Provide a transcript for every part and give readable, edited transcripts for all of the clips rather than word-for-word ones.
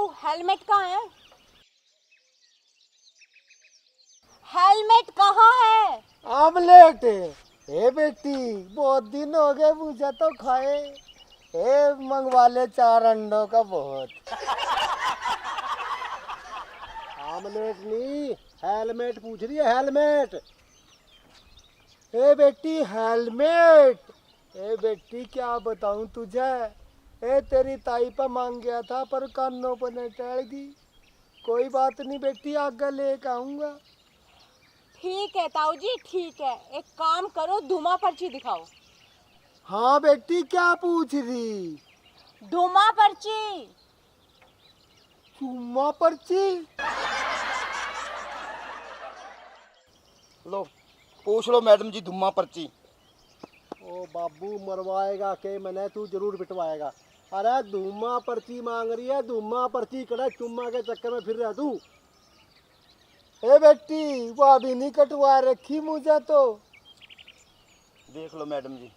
ताऊ हेलमेट कहाँ है? हेलमेट कहाँ है? आमलेट ए बेटी, बहुत दिन हो गए मुझे तो खाए। मंगवा ले 4 अंडों का बहुत। आमलेट नहीं, हेलमेट पूछ रही है, हेलमेट। ए बेटी हेलमेट। ए बेटी क्या बताऊं तुझे, तेरी ताई पर मांग गया था पर कानों पर न टल गई। कोई बात नहीं बेटी, आगे लेके आऊंगा। ठीक है ताऊ जी, ठीक है। एक काम करो, धुमा पर्ची दिखाओ। हाँ बेटी, क्या पूछ रही? धुमा पर्ची। चुम्मा पर्ची? लो पूछ लो मैडम जी, धुम्मा पर्ची। ओ बाबू, मरवाएगा के मैंने, तू जरूर पिटवाएगा। अरे धुम्मा पर्ची मांग रही है, धुम्मा पर्ची कड़ा, चुम्मा के चक्कर में फिर रहा तू। ए बेटी, वो अभी नहीं कटवा रखी मुझे तो। देख लो मैडम जी।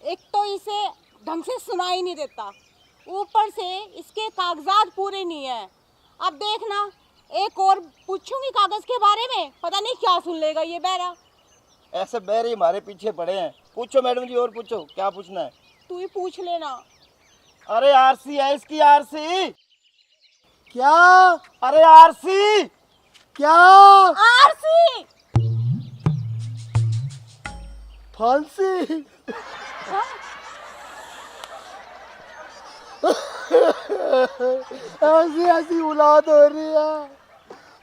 एक तो इसे ढंग से सुनाई नहीं देता, ऊपर से इसके कागजात पूरे नहीं है। अब देखना, एक और पूछूंगी कागज के बारे में, पता नहीं क्या सुन लेगा ये बहरा। ऐसे बहरे हमारे पीछे पड़े हैं। पूछो मैडम जी, और पूछो, क्या पूछना है? तू ही पूछ लेना। अरे आरसी है इसकी, आरसी। क्या? अरे आरसी। क्या? आरसी। फांसी? ऐसी ऐसी औलाद हो रही है,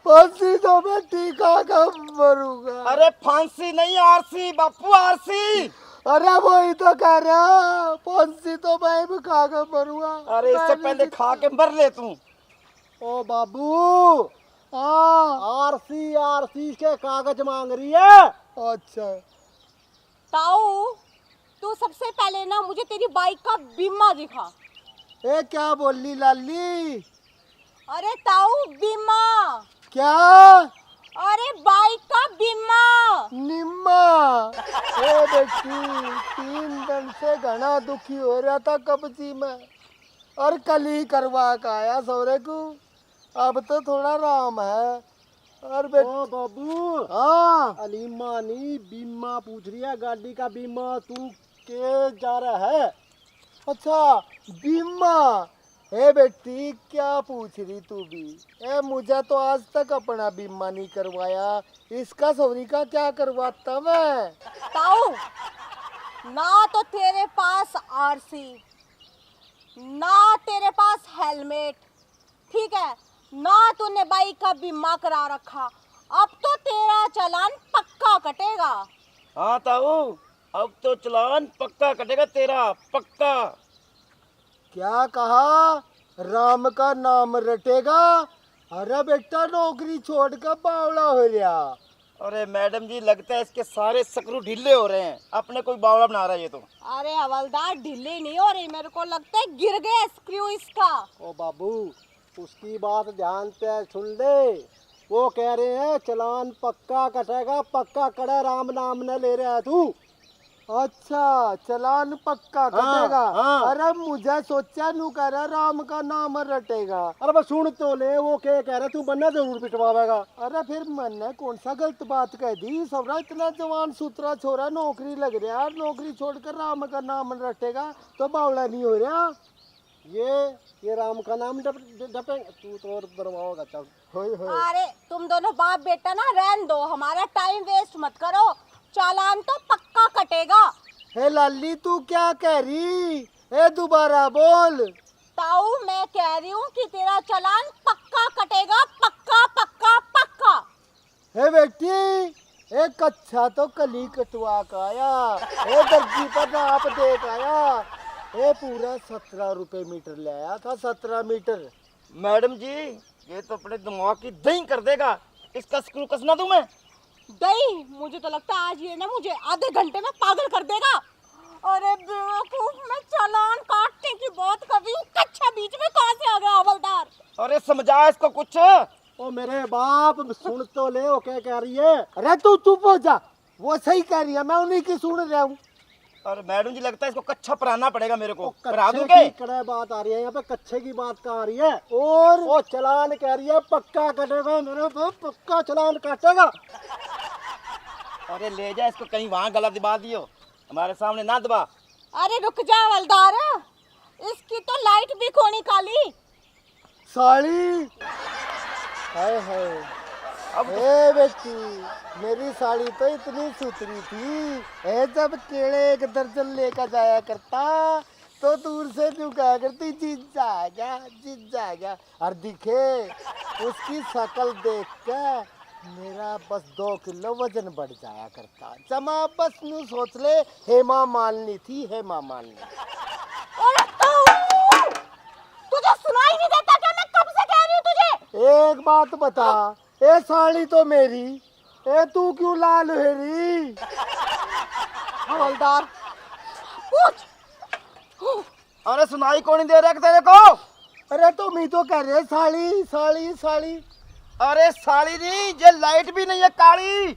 फांसी तो मैं टीका का मरूंगा। अरे फांसी नहीं, आरसी बापू, आरसी। अरे वही तो कह रहा, फांसी तो मैं भी खा कर मरूंगा। अरे इससे पहले खा के मर ले तू। ओ बाबू, आरसी आरसी के कागज मांग रही है। अच्छा ताऊ, तू सबसे पहले ना मुझे तेरी बाइक का बीमा दिखा। क्या बोली लाली? अरे ताऊ, बीमा। क्या? अरे बाइक का बीमा। निम्मा। बेटी, 3 दिन से घना दुखी हो रहा था कब्जी में, और कल ही करवा के आया सौरे को। अब तो थोड़ा आराम है। और ओ बाबू, हाँ अलीमा नहीं, बीमा पूछ रही है, गाड़ी का बीमा। तू के जा रहा है? अच्छा बीमा। बेटी, क्या पूछ रही तू भी? मुझे तो आज तक अपना बीमा नहीं करवाया, इसका सौरी का क्या करवाता मैं? ताऊ, ना तो तेरे पास आरसी, ना तेरे पास हेलमेट, ठीक है, ना तूने बाइक का बीमा करा रखा। अब तो तेरा चालान पक्का कटेगा। हाँ ताऊ, अब तो चालान पक्का कटेगा तेरा, पक्का। क्या कहा? राम का नाम रटेगा? अरे बेटा, नौकरी छोड़कर बावला हो गया। अरे मैडम जी, लगता है इसके सारे स्क्रू ढीले हो रहे हैं, अपने कोई बावला बना रहा है ये तो। अरे हवलदार, ढीले नहीं हो रही, मेरे को लगता है गिर गया स्क्रू इसका। ओ बाबू, उसकी बात ध्यान से सुन ले। वो कह रहे हैं चालान पक्का कटेगा, पक्का कड़ा, राम नाम न ले रहा है तू। अच्छा, चालान पक्का कटेगा। हाँ। अरे मुझे सोचा नू कह रहा राम का नाम रटेगा। अरे बस सुन तो ले, वो क्या कह रहा, तू बनना जरूर पिटवाएगा। अरे फिर मैंने कौन सा गलत बात कह दी? सबरा इतना जवान सुथरा छोरा, नौकरी लग रहा है, नौकरी छोड़कर राम का नाम रटेगा तो बावला नहीं हो रहा। ये राम का नाम डपे तू तो और बर्बाद। चल अरे तुम दोनों बाप बेटा ना रहन दो, हमारा टाइम वेस्ट मत करो, चालान तो पक्का कटेगा। हे लाली, तू क्या कह रही? दोबारा बोल। ताऊ, मैं कह रही हूँ कि तेरा चालान पक्का कटेगा, पक्का पक्का पक्का। हे बेटी, कच्छा तो कली कटवा का आया, दर्जी पर नाप देख आया। पूरा 17 रुपए मीटर ले आया था, 17 मीटर। मैडम जी, ये तो अपने दिमाग की दही कर देगा। इसका स्क्रू कसना दूं मैं? दही? मुझे तो लगता है आज ये ना मुझे आधे घंटे में पागल कर देगा। अरे बेवकूफ, मैं चालान काटने की बात कर रही हूँ, कच्छा बीच में कहाँ से आ गया हवलदार? अरे समझा इसको कुछ। ओ मेरे बाप, सुन तो ले, वो क्या कह रही है? अरे तू चुप हो जा, वो सही कह रही है, मैं उन्हीं की सुन रहा हूँ। और मैडम जी लगता है इसको कच्चा पढ़ाना पड़ेगा मेरे को। पढ़ा कच्चे दूं क्या? की कड़ा बात आ रही है यहाँ पे, कच्चे की बात कहाँ आ रही है? और वो चालान कह रही है पक्का कटेगा मेरे को, पक्का चालान काटेगा। अरे ले जा इसको कहीं वहाँ गला दबा दियो, हमारे सामने ना दबा। अरे रुक जा हवलदार, इसकी तो लाइट भी खोनी काली। साड़ी हाय हाय, अब ए बेटी मेरी साड़ी तो इतनी सुथरी थी, ए जब केले एक दर्जन लेकर जाया करता तो दूर से क्यों कहा करती जीजा आ गया, जीजा आ गया। और दिखे उसकी शक्ल देख के मेरा बस 2 किलो वजन बढ़ जाया करता। जमा बस नू सोच ले, हेमा मालिनी थी, हेमा मालिनी। अरे तुझे सुनाई नहीं देता क्या? मैं कब से कह रही हूँ तुझे। एक बात बता, ए साड़ी तो मेरी, ए तू क्यों लाल हेरी? हवलदार पूछ। अरे सुनाई कौन नहीं दे रहा तेरे को? अरे तुम ही तो कह रहे साड़ी साड़ी साड़ी। अरे साड़ी नहीं, ये लाइट भी नहीं है, काली।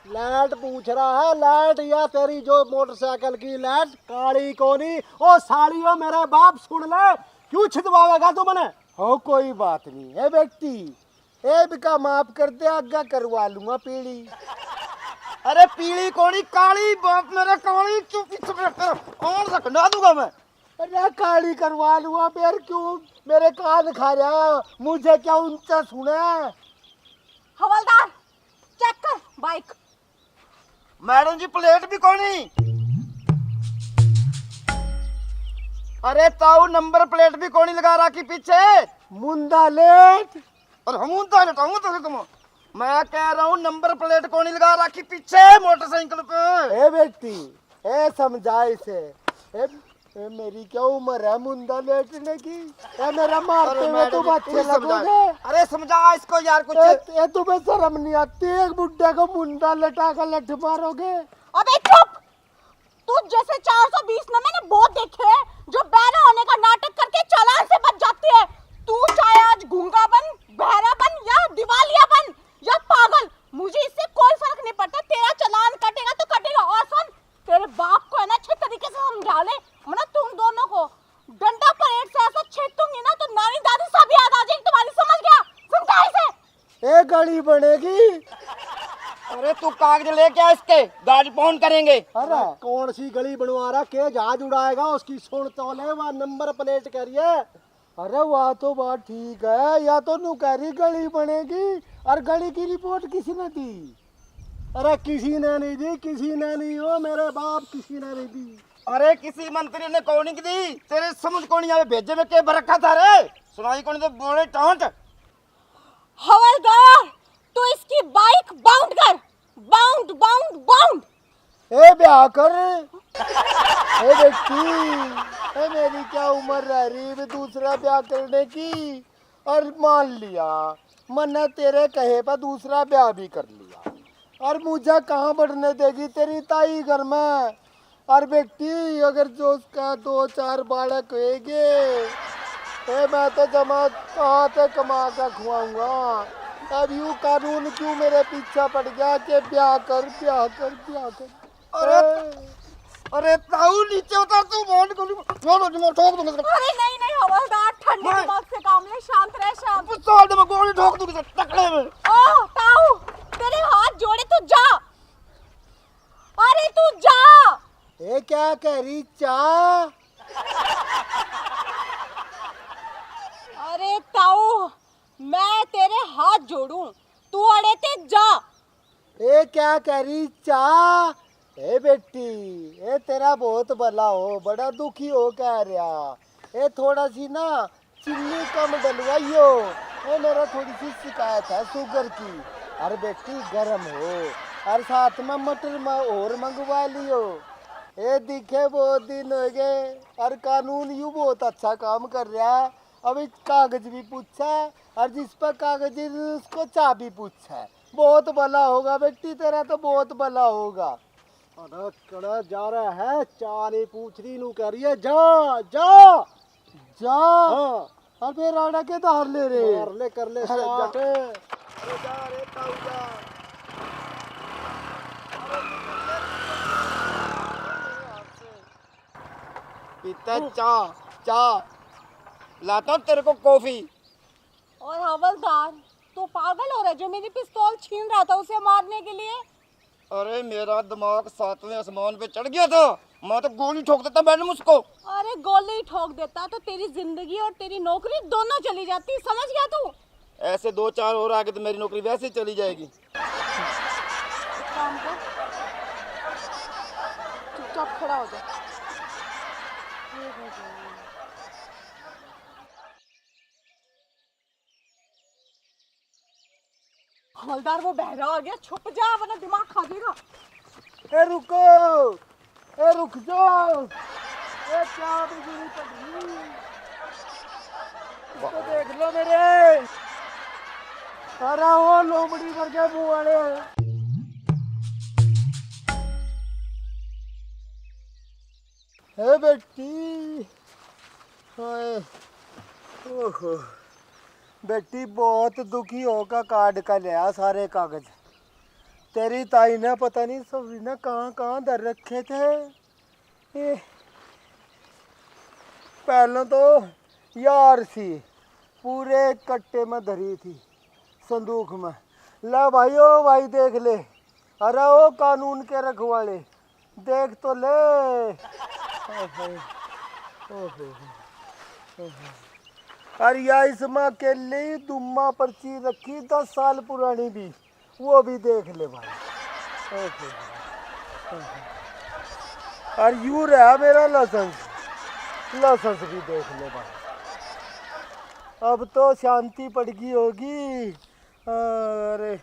लाइट पूछ रहा है, लाइट या तेरी जो मोटरसाइकिल की लाइट काली कोनी। ओ साड़ी हो मेरे बाप, सुन ले, क्यों छिदवाएगा तू मने? हो कोई बात नहीं है बेटी, ए बिका माफ कर दे, आगे करवा लूंगा पीली। अरे पीली कौनी, काली बाप मेरे, काली। चुप कौन सा खंडा दूंगा मैं। अरे काली करवा लूंगा फिर, क्यों मेरे कान खा रहा, मुझे क्या ऊंचा सुना? हवलदार चेक कर बाइक। मैडम जी प्लेट भी कौनी। अरे ताऊ नंबर प्लेट भी कौनी लगा रखी पीछे। मुंदा लेट। और हम तो तुम, मैं कह रहा हूँ नंबर प्लेट कौनी लगा रखी पीछे मोटरसाइकिल पे। ए बेटी, ए समझा इसे, ए मेरी क्या उम्र है मुंदा लेटने की? ए मेरा मारते हुए तुम अच्छे लगोगे। अरे समझा इसको यार कुछ। ए तुम्हें शर्म नहीं आती? एक बुड्ढे को मुंडा लटा कर लठ मारोगे? अबे चुप। तू जैसे 420 में मैंने बहुत देखे हैं जो बहरा होने का नाटक करके चालान से बच जाती है। तू चाहे आज गूंगा बन, बहरा बन या दिवालिया बन या पागल, मुझे इससे कोई फर्क नहीं पड़ता। तेरा चालान कटेगा तो कटेगा। और सुन, तेरे बाप को है ना अच्छे तरीके से समझा ले, वरना तुम दोनों को डंडा परेड से ऐसा छेदूंगी ना तो नानी दादी सब याद आ जाएगी तुम्हारी। समझ गया? समझा इसे। ए गाड़ी बनेगी। अरे तू कागज लेके आ, इसके गाड़ी फोन करेंगे। अरे कौन सी गली बनवा रहा, के जहाज उड़ाएगा उसकी सुन तो ले, वहाँ नंबर प्लेट करिए। अरे वह तो बात ठीक है, या तो नू कह रही गली बनेगी, और गली की रिपोर्ट किसी ने दी? अरे किसी ने नहीं दी, किसी ने नहीं, हो मेरे बाप, किसी ने नहीं दी। अरे किसी मंत्री ने कौन की दी, तेरे समझ कौन आवे, भेजे में के बरखा था रे। सुनाई कौन तो बोले टांट। हवलदार तू इसकी बाइक बाउंड कर, बाउंड बाउंड बाउंड। ए ब्याह कर, ए बेटी, ए मेरी क्या उम्र रह रही है दूसरा ब्याह करने की? और मान लिया मैंने तेरे कहे पर दूसरा ब्याह भी कर लिया, और मुझे कहाँ बढ़ने देगी तेरी ताई घर में? और बेटी अगर जो उसका 2-4 बालक होएंगे, मैं तो जमा कहाँ से कमा कर खुआऊंगा? अब यूं कानून क्यों मेरे पीछे पड़ गया कि ब्याह कर, ब्याह कर, ब्याह कर? अरे ताऊ नीचे उतर, तू फोन ठोक दूंगा। अरे नहीं नहीं हवलदार, ठंडे दिमाग से काम ले, शांत रह, शांत। साइड में गोली ठोक दूंगा टकले में। ओ ताऊ, तेरे हाथ जोड़े, तू जा। अरे तू जा। ए क्या कह रही चा? अरे ताऊ, मैं तेरे हाथ जोड़ूं, तू अड़े ते जा। ए क्या कह रही चा? ए बेटी, ए तेरा बहुत भला हो, बड़ा दुखी हो कह रहा। ए थोड़ा सी ना चीनी कम डलवाइयो, ए मेरा थोड़ी सी शिकायत है शुगर की। अरे बेटी गर्म हो, और साथ में मटर और मंगवा लियो। ए दिखे बहुत दिन हो गए, और कानून यूं बहुत अच्छा काम कर रहा है। अभी कागज भी पूछा है, और जिस पर कागज उसको चाबी पूछा है। बहुत भला होगा बेटी तेरा, तो बहुत भला होगा। अरे कड़ा जा रहा है, चाली पूछ रही नू कह रही है जा जा जा। हाँ। और फिर राड़ा के धार ले रे, मार ले कर ले जटे। जा रे ताऊ जा। पीता है चाय। चाय लाता हूँ तेरे को कॉफी। और हवलदार, तू पागल हो रहा है? जो मेरी पिस्तौल छीन रहा था उसे मारने के लिए। अरे मेरा दिमाग सातवें आसमान पे चढ़ गया था, मैं तो गोली ठोक देता मैडम उसको। अरे गोली ठोक देता तो तेरी जिंदगी और तेरी नौकरी दोनों चली जाती, समझ गया तू? ऐसे 2-4 और आगे तो मेरी नौकरी वैसे ही चली जाएगी। काम कर, चुपचाप खड़ा हो जा। हवलदार, वो बहरा आ गया, छुप जा वरना दिमाग खा जाएगा। ए रुको, ए रुक जाओ, ए क्या बिजली पड़ी, इसको देख लो मेरे। अरे वो लोमड़ी मर गया मुँह वाले। ए बेटी, हाय, ओहो, बेटी बहुत दुखी होकर कार्ड का लिया सारे कागज। तेरी ताई ने पता नहीं सभी ने कहाँ कहाँ धर रखे थे। ये पहले तो यार सी पूरे कट्टे में धरी थी संदूक में। ला भाई, ओ भाई देख ले, अरे ओ कानून के रखवाले देख तो ले। और या इसमें अकेले ही दुम्मा पर्ची रखी 10 साल पुरानी भी, वो भी देख ले भाई। और यूं रहा मेरा लाइसेंस भी देख ले भाई। अब तो शांति पड़ गई होगी। अरे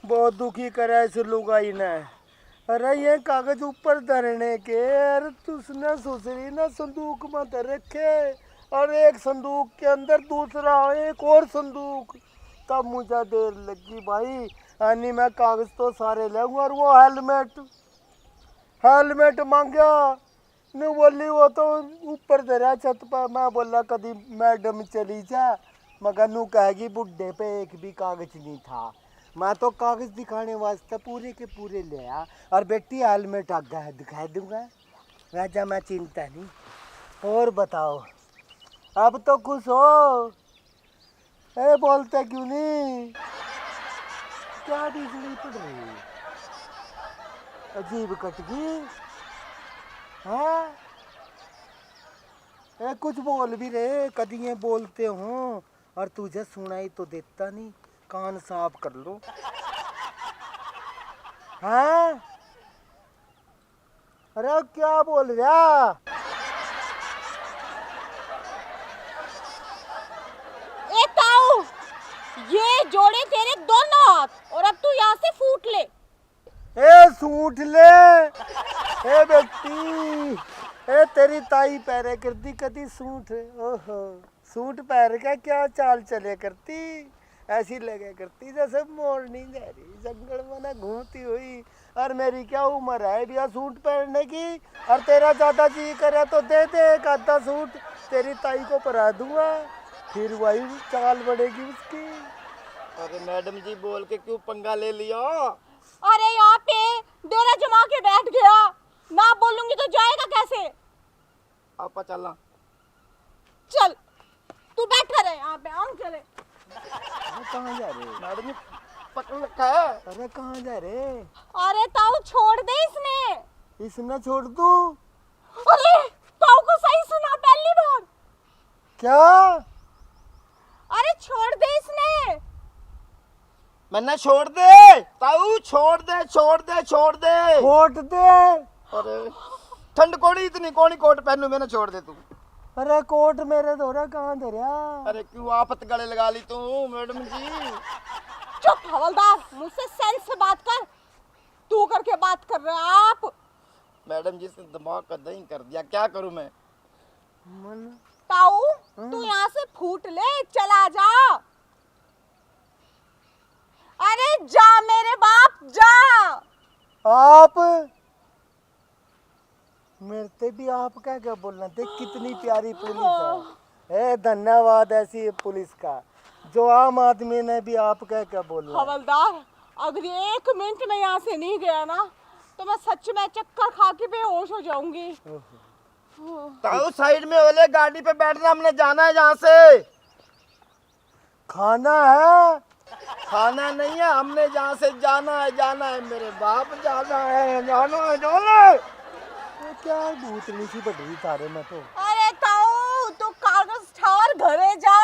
बहुत दुखी करा इस लुगाई ने। अरे ये कागज ऊपर धरने के, अरे तुसने सुसरी ने संदूक में धर रखे, और एक संदूक के अंदर दूसरा एक और संदूक। तब मुझे देर लगी भाई, यानी मैं कागज तो सारे ले और वो हेलमेट मांगा नहीं, बोली वो तो ऊपर धरा छत पर। मैं बोला कभी मैडम चली जा, मगर नू कहेगी बुढ़े पे एक भी कागज नहीं था। मैं तो कागज दिखाने वास्ते पूरे के पूरे ले आया। और बेटी हेलमेट आगा है, दिखा दूंगा, राजा मैं चिंता नहीं। और बताओ, अब तो खुश हो? ए बोलते क्यों नहीं? क्या बिजली पड़ रही, अजीब कट गई। हाँ, ए कुछ बोल भी रहे, कभी ये बोलते हो और तुझे सुनाई तो देता नहीं। कान साफ कर लो। हाँ, अरे क्या बोल रहा? ए ताऊ, ये जोड़े तेरे दोनों हाथ, और अब तू यहाँ से फूट ले। ए सूट ले, ए बेटी, ए तेरी ताई पैरे करती कदी सूट। ओहो, सूट पैर का क्या चाल चले करती, ऐसी लगे करती जैसे मोरनी जा रही जंगल में ना घूमती हुई। और मेरी क्या उम्र है भैया सूट पहनने की? और तेरा ज्यादा जी करे तो दे दे एक आधा सूट, तेरी ताई को पहना दूंगा, फिर वही चाल बढ़ेगी उसकी। अरे मैडम जी बोल के क्यों पंगा ले लिया? अरे यहाँ पे डेरा जमा के बैठ गया, ना बोलूंगी तो जाएगा कैसे? आपा चलना। चल, तू बैठा रहे यहाँ पे, हम चले। कहाँ जा रहे? मैडम जी पकड़ रखा है। अरे कहाँ जा रहे? अरे ताऊ छोड़ दे इसने। इसने छोड़ दूं? अरे ताऊ को सही सुना पहली बार। क्या? अरे छोड़ दे इसने। मैंने छोड़ दे ताऊ, छोड़ दे छोड़ दे छोड़ दे छोड़ दे। अरे ठंड कोड़ी इतनी, कौन कोट पहनू, मैंने छोड़ दे तू। अरे कोट मेरे धोरा कहाँ धरिया? अरे क्यों आफत गले लगा ली तू मैडम जी? चुप हवलदार, मुझसे सेंस से बात कर। तू करके बात कर रहे हैं आप। मैडम जी से दिमाग का दही कर दिया, क्या करूं मैं? ताऊ तू यहाँ से फूट ले, चला जा। अरे जा मेरे बाप जा। आप मेरे से भी आप क्या बोलना? देख कितनी प्यारी पुलिस है। ए धन्यवाद ऐसी पुलिस का, जो आम आदमी ने भी आप क्या बोलना। हवलदार, अगर 1 मिनट में यहाँ से नहीं गया ना तो मैं सच में चक्कर खा के बेहोश हो जाऊंगी। ताऊ साइड में ओले, गाड़ी पे बैठना, हमने जाना है यहाँ से। खाना है? खाना नहीं है, हमने जहाँ से जाना है मेरे बाप, जाना है। ये क्या भूतनी सी बढ़ी तारे में तो। अरे ताऊ तू कागज ठार घरे जा।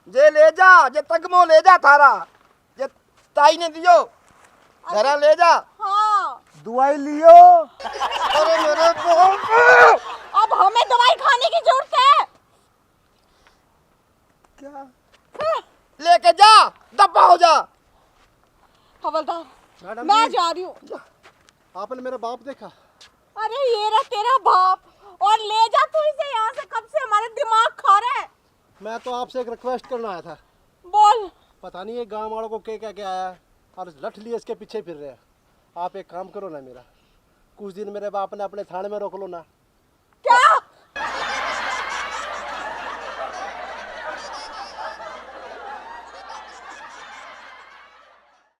जे ले जा, जे तकमो ले जा थारा, जे ताई ने दियो घरा ले जा। हाँ दवाई लियो। अरे मेरे बाप, अब हमें दवाई खाने की जरूरत है। क्या? लेके जा, दबा हो जा। हवलदार मैडम मैं जी। जा रही हूँ। आपने मेरा बाप देखा? अरे ये रहा तेरा बाप, और ले जा तू इसे यहाँ से, कब से हमारे दिमाग खा रहा है। मैं तो आपसे एक रिक्वेस्ट करना आया था। बोल। पता नहीं ये गांव वालों को क्या आया है और लठ लिए इसके पीछे फिर रहे हैं। आप एक काम करो ना मेरा, कुछ दिन मेरे बाप ने अपने थाने में रोक लो ना,